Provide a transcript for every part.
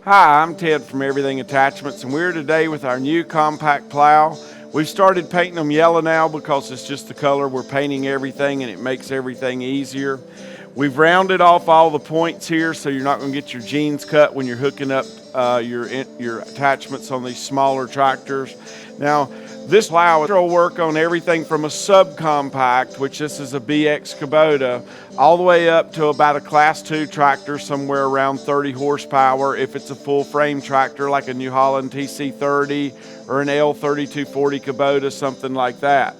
Hi, I'm Ted from Everything Attachments, and we're today with our new compact plow. We've started painting them yellow now because it's just the color we're painting everything and it makes everything easier. We've rounded off all the points here so you're not going to get your jeans cut when you're hooking up your attachments on these smaller tractors. Now, this plow will work on everything from a subcompact, which this is a BX Kubota, all the way up to about a Class 2 tractor, somewhere around 30 horsepower if it's a full frame tractor like a New Holland TC30 or an L3240 Kubota, something like that.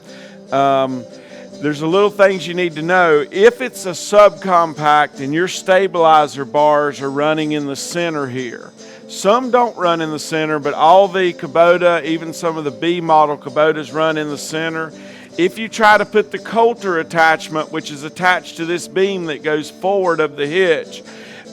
There's a little things you need to know. If it's a subcompact and your stabilizer bars are running in the center here, some don't run in the center, but all the Kubota, even some of the B model Kubotas run in the center. If you try to put the coulter attachment, which is attached to this beam that goes forward of the hitch,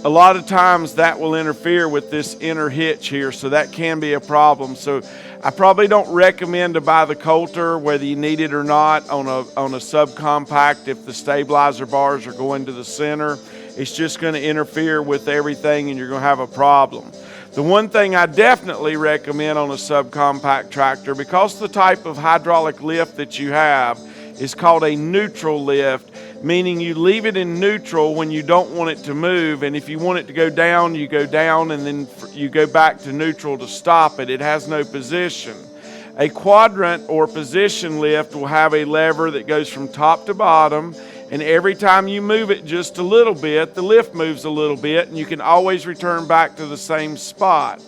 a lot of times that will interfere with this inner hitch here, so that can be a problem. So I probably don't recommend to buy the coulter, whether you need it or not, on a subcompact if the stabilizer bars are going to the center. It's just going to interfere with everything and you're going to have a problem. The one thing I definitely recommend on a subcompact tractor, because the type of hydraulic lift that you have is called a neutral lift, meaning you leave it in neutral when you don't want it to move, and if you want it to go down, you go down and then you go back to neutral to stop it. It has no position. A quadrant or position lift will have a lever that goes from top to bottom, and every time you move it just a little bit, the lift moves a little bit, and you can always return back to the same spot.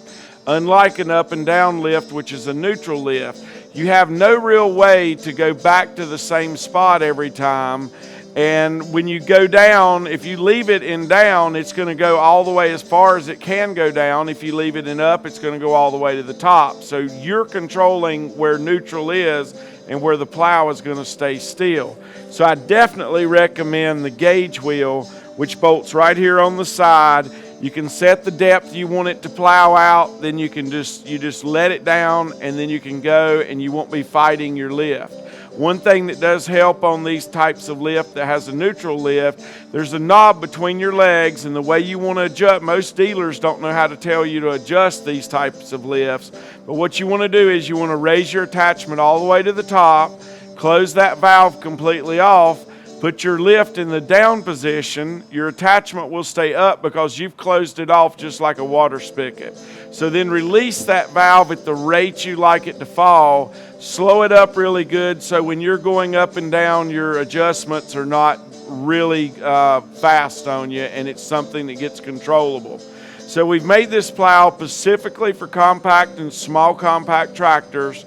Unlike an up and down lift, which is a neutral lift, you have no real way to go back to the same spot every time. And when you go down, if you leave it in down, it's going to go all the way as far as it can go down. If you leave it in up, it's going to go all the way to the top. So you're controlling where neutral is and where the plow is going to stay still. So I definitely recommend the gauge wheel, which bolts right here on the side. You can set the depth you want it to plow out, then you just let it down, and then you can go and you won't be fighting your lift. One thing that does help on these types of lift that has a neutral lift, there's a knob between your legs, and the way you want to adjust, most dealers don't know how to tell you to adjust these types of lifts, but what you want to do is you want to raise your attachment all the way to the top, close that valve completely off, put your lift in the down position. Your attachment will stay up because you've closed it off just like a water spigot. So then release that valve at the rate you like it to fall. Slow it up really good so when you're going up and down, your adjustments are not really fast on you, and it's something that gets controllable. So we've made this plow specifically for compact and small compact tractors.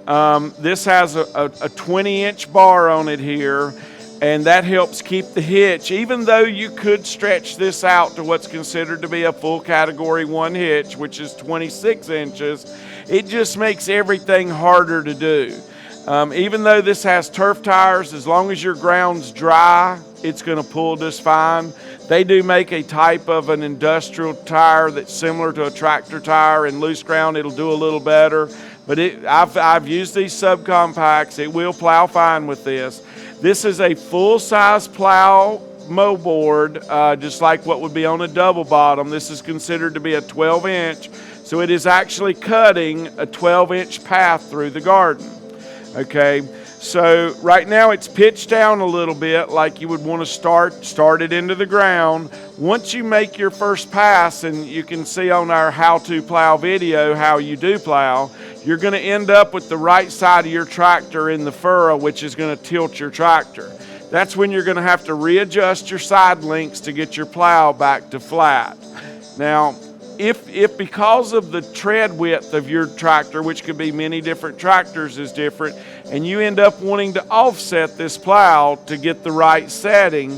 This has a 20-inch bar on it here, and that helps keep the hitch. Even though you could stretch this out to what's considered to be a full Category 1 hitch, which is 26 inches, it just makes everything harder to do. Even though this has turf tires, as long as your ground's dry, it's going to pull just fine. They do make a type of an industrial tire that's similar to a tractor tire. In loose ground, it'll do a little better. But I've used these subcompacts. It will plow fine with this. This is a full-size plow mow board, just like what would be on a double bottom. This is considered to be a 12-inch, so it is actually cutting a 12-inch path through the garden. Okay, so right now it's pitched down a little bit like you would want to start it into the ground. Once you make your first pass, and you can see on our how-to plow video how you do plow, you're going to end up with the right side of your tractor in the furrow, which is going to tilt your tractor. That's when you're going to have to readjust your side links to get your plow back to flat. Now, if because of the tread width of your tractor, which could be many different tractors is different, and you end up wanting to offset this plow to get the right setting,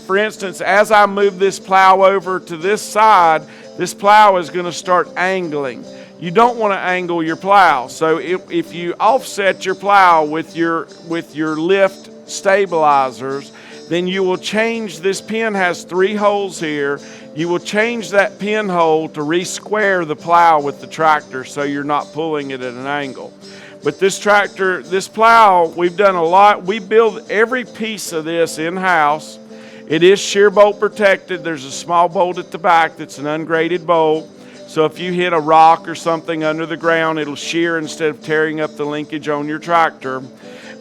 for instance, as I move this plow over to this side, this plow is going to start angling. You don't want to angle your plow. So if you offset your plow with your lift stabilizers, then you will change, this pin has 3 holes here, you will change that pinhole to re-square the plow with the tractor so you're not pulling it at an angle. But this plow, we've done a lot. We build every piece of this in-house. It is shear bolt protected. There's a small bolt at the back that's an ungraded bolt. So if you hit a rock or something under the ground, it'll shear instead of tearing up the linkage on your tractor.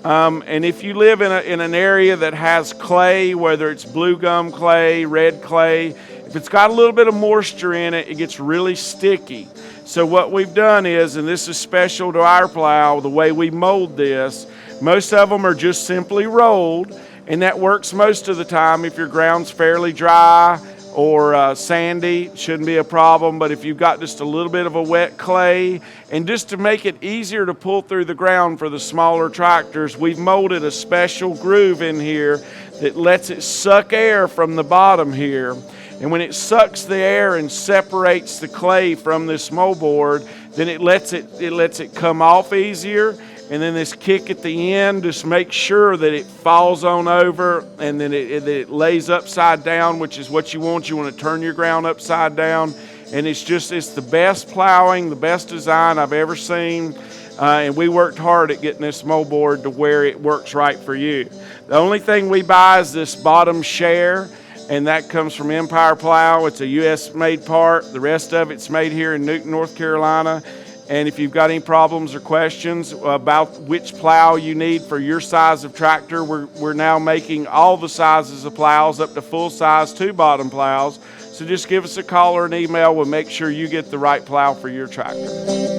And if you live in an area that has clay, whether it's blue gum clay, red clay, if it's got a little bit of moisture in it, it gets really sticky. So what we've done is, and this is special to our plow, the way we mold this, most of them are just simply rolled, and that works most of the time if your ground's fairly dry or sandy, shouldn't be a problem. But if you've got just a little bit of a wet clay, and just to make it easier to pull through the ground for the smaller tractors, we've molded a special groove in here that lets it suck air from the bottom here. And when it sucks the air and separates the clay from this moldboard, then it lets it come off easier. And then this kick at the end, just make sure that it falls on over and then it lays upside down, which is what you want. You want to turn your ground upside down. And it's the best plowing, the best design I've ever seen. And we worked hard at getting this moldboard to where it works right for you. The only thing we buy is this bottom share, and that comes from Empire Plow. It's a U.S. made part. The rest of it's made here in Newton, North Carolina. And if you've got any problems or questions about which plow you need for your size of tractor, we're now making all the sizes of plows up to full size 2-bottom plows. So just give us a call or an email. We'll make sure you get the right plow for your tractor.